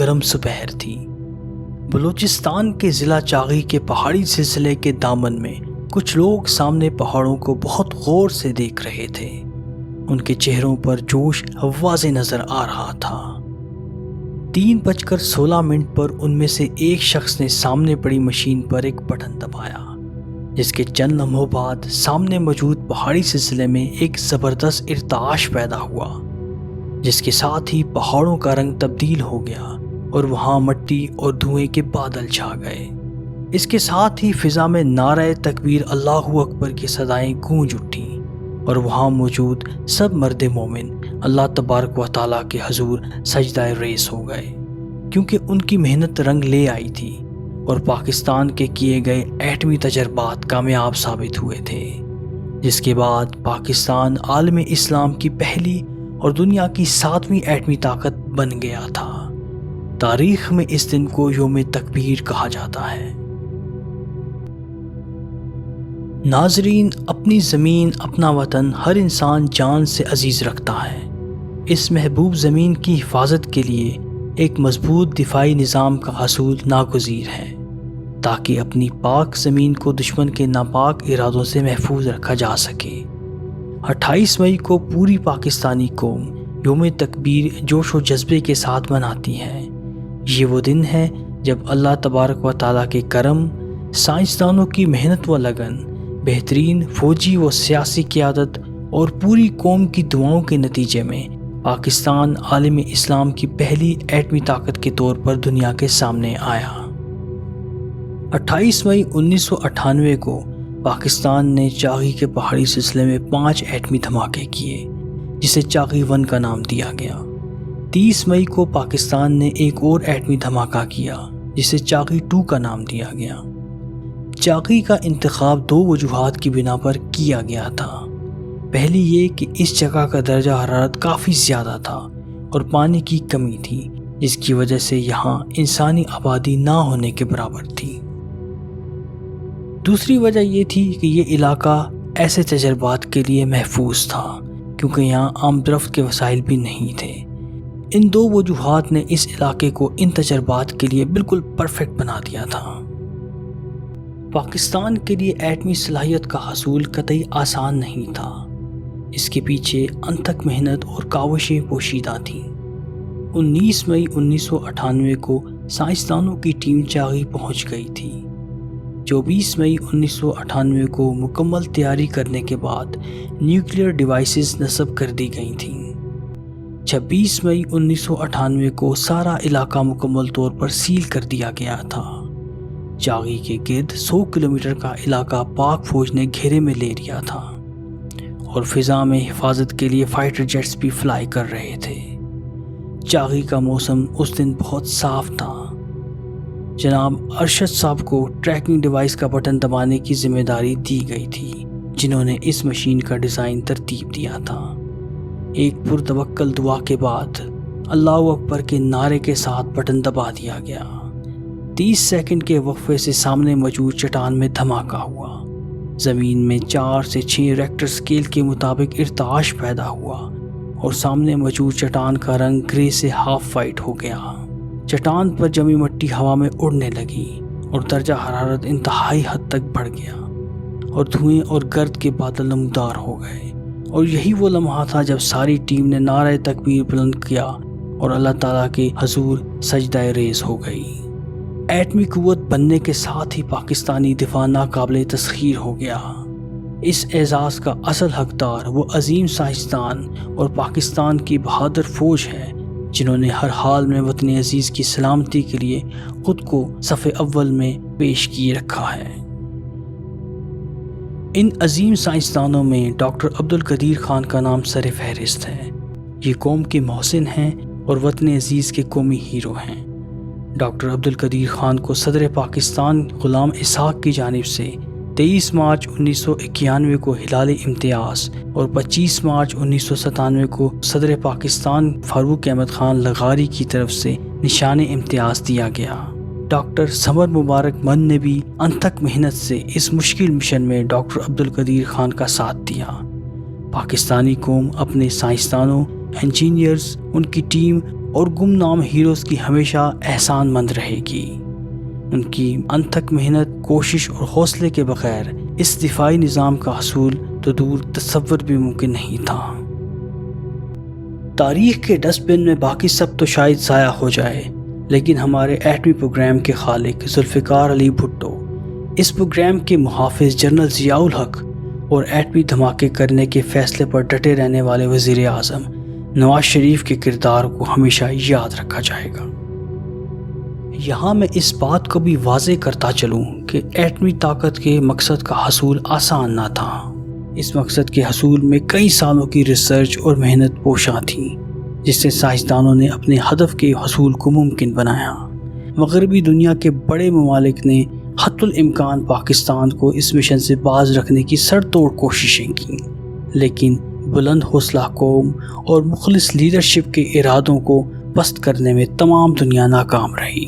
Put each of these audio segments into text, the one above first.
گرم سپہر تھی۔ بلوچستان کے ضلع چاغی کے پہاڑی سلسلے کے دامن میں کچھ لوگ سامنے پہاڑوں کو بہت غور سے دیکھ رہے تھے۔ ان کے چہروں پر جوش واضح نظر آ رہا تھا۔ 3:16 پر ان میں سے ایک شخص نے سامنے پڑی مشین پر ایک بٹن دبایا، جس کے چند لمحوں بعد سامنے موجود پہاڑی سلسلے میں ایک زبردست ارتعاش پیدا ہوا، جس کے ساتھ ہی پہاڑوں کا رنگ تبدیل ہو گیا اور وہاں مٹی اور دھوئیں کے بادل چھا گئے۔ اس کے ساتھ ہی فضا میں نعرہ تکبیر اللہ اکبر کی صدائیں گونج اٹھیں اور وہاں موجود سب مرد مومن اللہ تبارک و تعالیٰ کے حضور سجدہ ریز ہو گئے، کیونکہ ان کی محنت رنگ لے آئی تھی اور پاکستان کے کیے گئے ایٹمی تجربات کامیاب ثابت ہوئے تھے، جس کے بعد پاکستان عالم اسلام کی پہلی اور دنیا کی 7ویں ایٹمی طاقت بن گیا تھا۔ تاریخ میں اس دن کو یوم تکبیر کہا جاتا ہے۔ ناظرین، اپنی زمین، اپنا وطن ہر انسان جان سے عزیز رکھتا ہے۔ اس محبوب زمین کی حفاظت کے لیے ایک مضبوط دفاعی نظام کا حصول ناگزیر ہے، تاکہ اپنی پاک زمین کو دشمن کے ناپاک ارادوں سے محفوظ رکھا جا سکے۔ 28 مئی کو پوری پاکستانی قوم یوم تکبیر جوش و جذبے کے ساتھ مناتی ہے۔ یہ وہ دن ہے جب اللہ تبارک و تعالیٰ کے کرم، سائنسدانوں کی محنت و لگن، بہترین فوجی و سیاسی قیادت اور پوری قوم کی دعاؤں کے نتیجے میں پاکستان عالم اسلام کی پہلی ایٹمی طاقت کے طور پر دنیا کے سامنے آیا۔ 28 مئی 1998 کو پاکستان نے چاغی کے پہاڑی سلسلے میں 5 ایٹمی دھماکے کیے، جسے چاغی 1 کا نام دیا گیا۔ 30 مئی کو پاکستان نے ایک اور ایٹمی دھماکہ کیا، جسے چاغی 2 کا نام دیا گیا۔ چاغی کا انتخاب 2 وجوہات کی بنا پر کیا گیا تھا۔ پہلی یہ کہ اس جگہ کا درجہ حرارت کافی زیادہ تھا اور پانی کی کمی تھی، جس کی وجہ سے یہاں انسانی آبادی نہ ہونے کے برابر تھی۔ دوسری وجہ یہ تھی کہ یہ علاقہ ایسے تجربات کے لیے محفوظ تھا، کیونکہ یہاں عام درخت کے وسائل بھی نہیں تھے۔ ان 2 وجوہات نے اس علاقے کو ان تجربات کے لیے بالکل پرفیکٹ بنا دیا تھا۔ پاکستان کے لیے ایٹمی صلاحیت کا حصول قطعی آسان نہیں تھا۔ اس کے پیچھے انتھک محنت اور کاوشیں پوشیدہ تھیں۔ 19 مئی 1998 کو سائنسدانوں کی ٹیم چاغی پہنچ گئی تھی۔ 24 مئی 1998 کو مکمل تیاری کرنے کے بعد نیوکلیئر ڈیوائسز نصب کر دی گئی تھیں۔ 26 مئی 1998 کو سارا علاقہ مکمل طور پر سیل کر دیا گیا تھا۔ چاغی کے گرد 100 کلومیٹر کا علاقہ پاک فوج نے گھیرے میں لے لیا تھا اور فضا میں حفاظت کے لیے فائٹر جیٹس بھی فلائی کر رہے تھے۔ چاغی کا موسم اس دن بہت صاف تھا۔ جناب ارشد صاحب کو ٹریکنگ ڈیوائس کا بٹن دبانے کی ذمہ داری دی گئی تھی، جنہوں نے اس مشین کا ڈیزائن ترتیب دیا تھا۔ ایک پرتوکل دعا کے بعد اللہ اکبر کے نعرے کے ساتھ بٹن دبا دیا گیا۔ 30 سیکنڈ کے وقفے سے سامنے موجود چٹان میں دھماکہ ہوا۔ زمین میں 4 سے 6 ریکٹر سکیل کے مطابق ارتعاش پیدا ہوا اور سامنے موجود چٹان کا رنگ گرے سے ہاف وائٹ ہو گیا۔ چٹان پر جمی مٹی ہوا میں اڑنے لگی اور درجہ حرارت انتہائی حد تک بڑھ گیا اور دھوئیں اور گرد کے بادل نمودار ہو گئے۔ اور یہی وہ لمحہ تھا جب ساری ٹیم نے نعرہ تکبیر بلند کیا اور اللہ تعالیٰ کے حضور سجدہ ریز ہو گئی۔ ایٹمی قوت بننے کے ساتھ ہی پاکستانی دفاع ناقابل تسخیر ہو گیا۔ اس اعزاز کا اصل حقدار وہ عظیم سائنسدان اور پاکستان کی بہادر فوج ہے، جنہوں نے ہر حال میں وطن عزیز کی سلامتی کے لیے خود کو صف اول میں پیش کیے رکھا ہے۔ ان عظیم سائنسدانوں میں ڈاکٹر عبدالقدیر خان کا نام سر فہرست ہے۔ یہ قوم کے محسن ہیں اور وطن عزیز کے قومی ہیرو ہیں۔ ڈاکٹر عبدالقدیر خان کو صدر پاکستان غلام اسحاق کی جانب سے 23 مارچ 1991 کو ہلال امتیاز اور 25 مارچ 1997 کو صدر پاکستان فاروق احمد خان لغاری کی طرف سے نشان امتیاز دیا گیا۔ ڈاکٹر سمر مبارک من نے بھی انتھک محنت سے اس مشکل مشن میں ڈاکٹر عبدالقدیر خان کا ساتھ دیا۔ پاکستانی قوم اپنے سائنسدانوں، انجینئرز، ان کی ٹیم اور گمنام ہیروز کی ہمیشہ احسان مند رہے گی۔ ان کی انتھک محنت، کوشش اور حوصلے کے بغیر اس دفاعی نظام کا حصول تو دور تصور بھی ممکن نہیں تھا۔ تاریخ کے ڈسٹ بن میں باقی سب تو شاید ضائع ہو جائے، لیکن ہمارے ایٹمی پروگرام کے خالق ذوالفقار علی بھٹو، اس پروگرام کے محافظ جنرل ضیاء الحق اور ایٹمی دھماکے کرنے کے فیصلے پر ڈٹے رہنے والے وزیر اعظم نواز شریف کے کردار کو ہمیشہ یاد رکھا جائے گا۔ یہاں میں اس بات کو بھی واضح کرتا چلوں کہ ایٹمی طاقت کے مقصد کا حصول آسان نہ تھا۔ اس مقصد کے حصول میں کئی سالوں کی ریسرچ اور محنت پوشاں تھیں، جس سے سائنسدانوں نے اپنے ہدف کے حصول کو ممکن بنایا۔ مغربی دنیا کے بڑے ممالک نے حتی الامکان پاکستان کو اس مشن سے باز رکھنے کی سر توڑ کوششیں کیں، لیکن بلند حوصلہ قوم اور مخلص لیڈرشپ کے ارادوں کو پست کرنے میں تمام دنیا ناکام رہی۔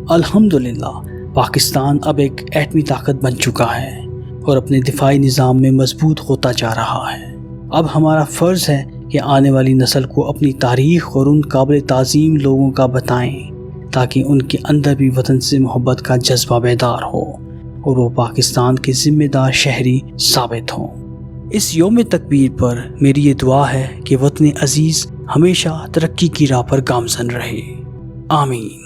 الحمدللہ پاکستان اب ایک ایٹمی طاقت بن چکا ہے اور اپنے دفاعی نظام میں مضبوط ہوتا جا رہا ہے۔ اب ہمارا فرض ہے کہ آنے والی نسل کو اپنی تاریخ اور ان قابل تعظیم لوگوں کا بتائیں، تاکہ ان کے اندر بھی وطن سے محبت کا جذبہ بیدار ہو اور وہ پاکستان کے ذمہ دار شہری ثابت ہوں۔ اس یوم تکبیر پر میری یہ دعا ہے کہ وطن عزیز ہمیشہ ترقی کی راہ پر گامزن رہے۔ آمین۔